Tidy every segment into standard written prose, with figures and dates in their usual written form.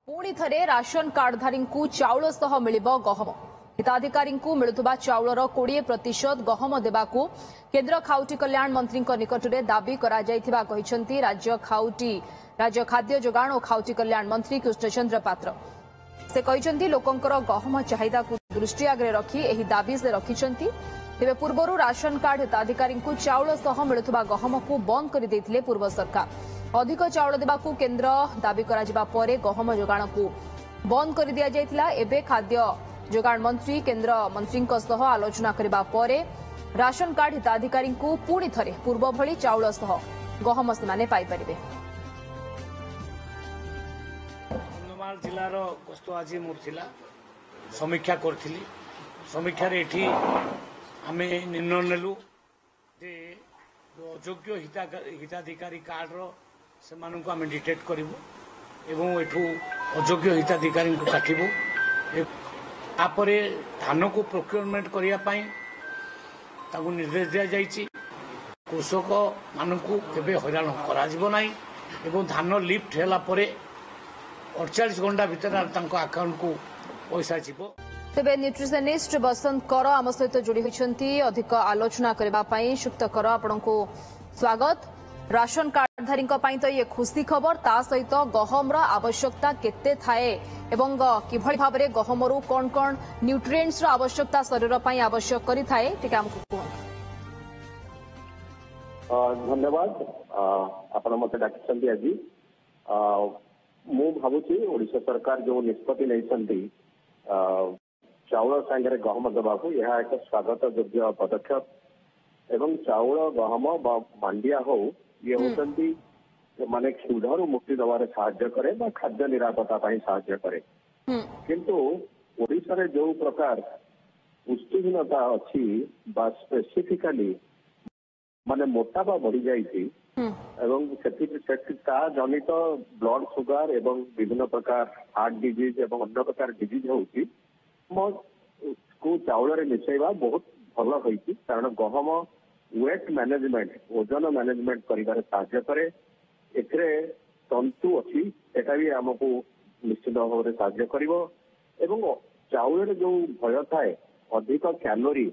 पुणी थरे राशन कार्डधारी चाउल सह मिलिबो गहम हिताधिकारी मिलुवा चाउलर 20% गहम देवाकू केन्द्र खाउटी कल्याण मंत्री निकट में दाबी कर राज्य खाद्य जोगाण और खाउटी कल्याण मंत्री कृष्णचंद्र पात्र से कहते लोकंकर गहम चाहिदा को दृष्टि आगे रखी यह दाबी से रखिंट तेज पूर्व राशन कार्ड हिताधिकारी चाउल सह मिलुवा गहम को बंद कर पूर्व सरकार अधिक चाउल देवाकू केन्द्र दाबी करा परे गहम जोगाण को बंद कर दिया जायतिला। एबे खाद्य जोगाण मंत्री केन्द्र मंत्री सह आलोचना करबा परे राशन कार्ड हिताधिकारी पुणी थरे पूर्व भली चाउल सह गहम से पाई परिबे। कंधमाल जिलार गस्त आज मोर समीक्षा करी समीक्षार एठी आमे निर्णय नेलु जे अयोग्य हिताधिकारी कार्डर से आम डिटेक्ट करूँ एवं एठू अयोग्य हिताधिकारी को काटबू तापरे धान को प्रोक्योरमेंट करने निर्देश दि जाइए कृषक मानक हैरान कर धान लिफ्ट है 48 घंटा भितर अकाउंट को पैसा जीव। तेबे न्यूट्रिशनिस्ट बसंत कर आम सहित जोड़ी होती अधिक आलोचना करने सुक्त कर आपको स्वागत। राशन कार्डधारी तो ये खुशी खबर ता सहित गहमर आवश्यकता केते थाए एवं किभली भाव में गहमरू कौन कौन न्यूट्रिएंट्स आवश्यकता शरीर पर आवश्यक करी थाए टिके हमकु धन्यवाद आपण मते डाकिसंती आज मु भावुची ओडिशा सरकार जो निष्पत्ति नैसंती चाउल सांगे गहम देवाकू यह एक स्वागत योग्य पदक्षेप एवं चाउल गहम मांडिया हो ये होती माने क्षुधारू मुक्ति दबार साहाय्य करे खाद्य निरापत्ता साहाय्य करे किंतु ओडिशा रे जो प्रकार पुष्टिहीनता अच्छी स्पेसिफिकली माने मोटापा बढ़ी जाइए एवं जनित ब्लड सुगर एवं विभिन्न प्रकार हार्ट डिजीज एवं अन्य प्रकार डिजीज होती को चाउल रे मिसेवा बहुत भल होती कारण गहम वेट मैनेजमेंट ओजन मैनेजमेंट करिबार साहाय्य करे एथरे तंतु अच्छी एटा भी हमको निश्चित भाव में साहाय्य करिवो एवं चाउल रे जो भय थाए अधिक कैलोरी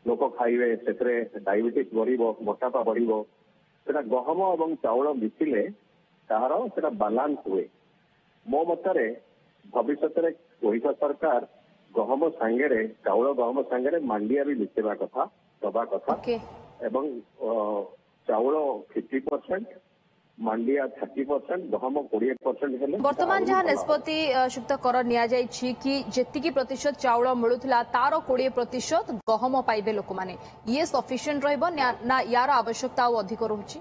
लोक खाइबे सेथरे डायबिटीज बढ़िबो मोटापा बढ़िबो सेटा गहम और चाउल मिसिले तार सेटा बालांस हुए मो मतरे भविष्य में ओडिशा सरकार गहम सांगे चाउल गहम सांगे मांडिया भी मिसेवा कथा दबा कथा एवं चाउल 50% मांडिया 30% गहम 20% वर्तमान जहाँ निष्पत्ति सुक्त कर नि कि जेतिकी प्रतिशत चाउल मिलूला तार 20% गहम पाइबे लोक माने ये सफिशिएंट रहबो ना यार आवश्यकता अधिक रहुची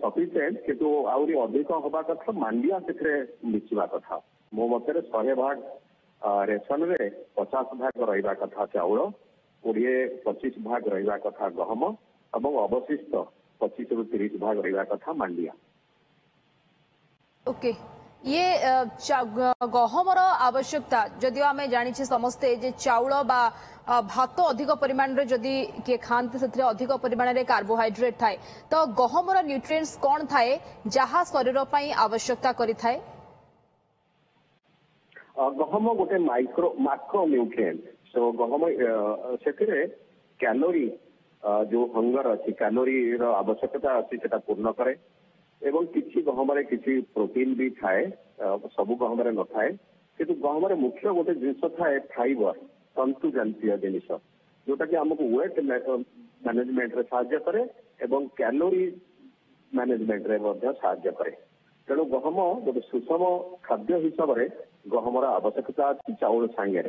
सफिशिएंट किंतु आउरी अधिक हवा कथा मांडिया से मिसिवा कथा मो मत 100 भाग रेशन रे 50 भाग रहा कथा चाउल 20-25 भाग रहा कथा गहम और अवशिष्ट 25-30 भाग रहा कथा मांडिया। ओके ये गहमर आवश्यकता जदियो आमे जानिछे समस्ते जे चाउल बा भात अधिक परिमाण रे जदि के खाते से अधिक परिमाण रे कार्बोहाइड्रेट थाए तो गहमर न्यूट्रिएंट्स कौन थाए जहाँ शरीर पई आवश्यकता करि थाए गहम गोटे माइक्रो न्यूट्रिएंट सो गहम से कैलोरी जो हंगर अच्छी कैलोरी आवश्यकता अच्छी से पूर्ण करे एवं किसी गहम किसी प्रोटीन भी थाए सबु गहम न थाए किंतु गहम मुख्य गोटे जिनस थाए फाइबर तंतु जानतीय जिनिस जोटा कि आमको वेट मैनेजमेंट रे साहाय्य करे एवं कैलोरी मैनेजमेंट रे साहाय्य करे तेणु गहम गोटे सुषम खाद्य हिसाब से गहमर आवश्यकता अच्छी चाउल सांगे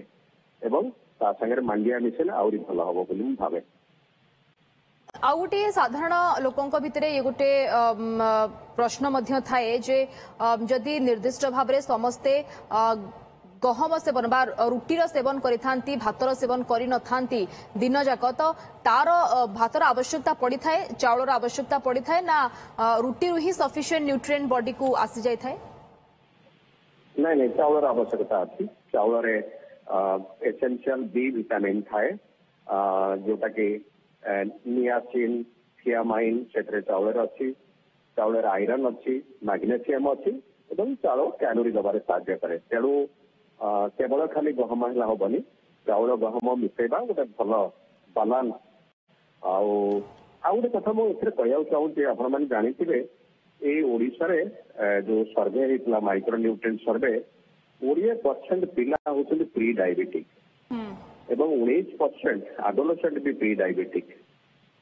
एवं ता सांगे मांडिया मिसेले आउरी भल हबो बोली भावे। आउ गोटे साधारण लोकों भितर ये गोटे प्रश्न मध्य थाए जे जदि निर्दिष्ट भाव में समस्ते गहम सेवन बा रुटीर सेवन करिथांती भातर सेवन करि नथांती दिन जाक तो तार भातर आवश्यकता पड़ी थाए चाउलर आवश्यकता पड़ी थाए ना रुटी ही सफिशिएंट न्यूट्रिएंट बॉडी को आसी जाय थाए नहीं चाउलर आवश्यकता अच्छी चाउल एसेंशियल बी विटामिन थाए जोटा कि नियासिन थियामाइन से चाउल अच्छी ଚାଉଳରେ ଆଇରନ୍ ଅଛି, ମାଗ୍ନେସିୟମ ଅଛି ଏବଂ ଚାଉଳ କ୍ୟାଲୋରି ଦେବାରେ ସାହାଯ୍ୟ କରେ। ତେଣୁ କେବଳ ଖାଲି ଗହମ ହେଲା ହବନି, ଚାଉଳ ଗହମ ମିଶେଇବା ଗୋଟେ ଭଲ ବାଲାନ୍ସ। ଆଉ ଗୋଟେ କଥା ମୁଁ ଏଥିରେ କହିବାକୁ ଚାହୁଁଛି, ଆପଣମାନେ ଜାଣିଥିବେ ଏଇ ଓଡ଼ିଶାରେ ଯୋଉ ସର୍ଭେ ହେଇଥିଲା ମାଇକ୍ରୋ ନ୍ୟୁଟ୍ରିଏଣ୍ଟ ସର୍ଭେ, 20% ପିଲା ହଉଛନ୍ତି ପ୍ରି ଡାଇବେଟିକ୍ ଏବଂ 19% ଆଡୋଲେସେଣ୍ଟ ବି ପ୍ରି ଡାଇବେଟିକ୍।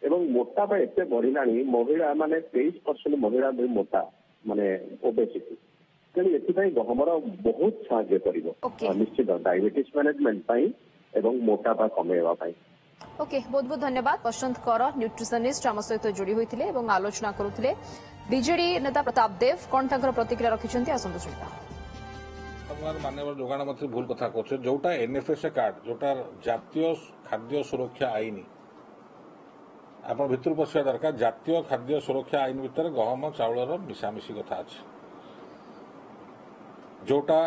ଏବଂ ମୋଟାପା ଏତେ ବଢିଲାଣି, ମହିଳା ମାନେ 23% ମହିଳା ବି ମୋଟା, ମାନେ ଓବେସିଟି। ତେଣୁ ଏଥିପାଇଁ ଗହମର ବହୁତ ସାହାଯ୍ୟ କରିବ ନିଶ୍ଚିତ ଡାଇବେଟିସ୍ ମ୍ୟାନେଜମେଣ୍ଟ ପାଇଁ ଏବଂ ମୋଟାପା କମେଇବା ପାଇଁ। ओके, बहुत बहुत धन्यवाद बसंत कौर, न्यूट्रिशनिस्ट आम सहित जोड़ी होते और आलोचना करुले। बीजेडी नेता प्रताप देव कौन प्रतिक्रिया रखिंट आसतु शुणा। माननीय जोगाण मंत्री भूल कथा कहते जोटा एनएफएसए कार्ड जोटा जातीय खाद्य सुरक्षा आईन आप भितर पशिया दरकार। जातीय खाद्य सुरक्षा आईन भितर गहम चाउलर मिशामिशी कथा अच्छे। जोटा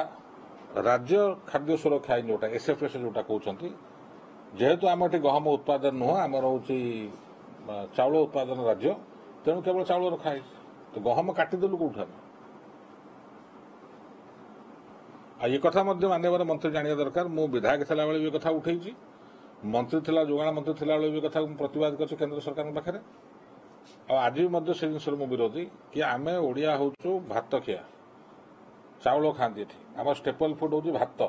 राज्य खाद्य सुरक्षा आईन जोटा एसएफएस जोटा कहते जेहेतु आम ये गहम उत्पादन नुह आमर हूँ चाउल उत्पादन राज्य, तेणु केवल चाउल रखा है। तो गहम काटिदेलु कौट ये कथा माननीय मंत्री जाना दरकार। मु विधायक थिला बेले भी कथा उठे, मंत्री थिला जोगाण मंत्री थिला बेले भी कथा प्रतिवाद कर केंद्र सरकार पाखे। आज भी से जिन विरोधी कि आम ओडिया हूँ भात खिया, चाउल खाती आम स्टेपल फुड हूँ भात।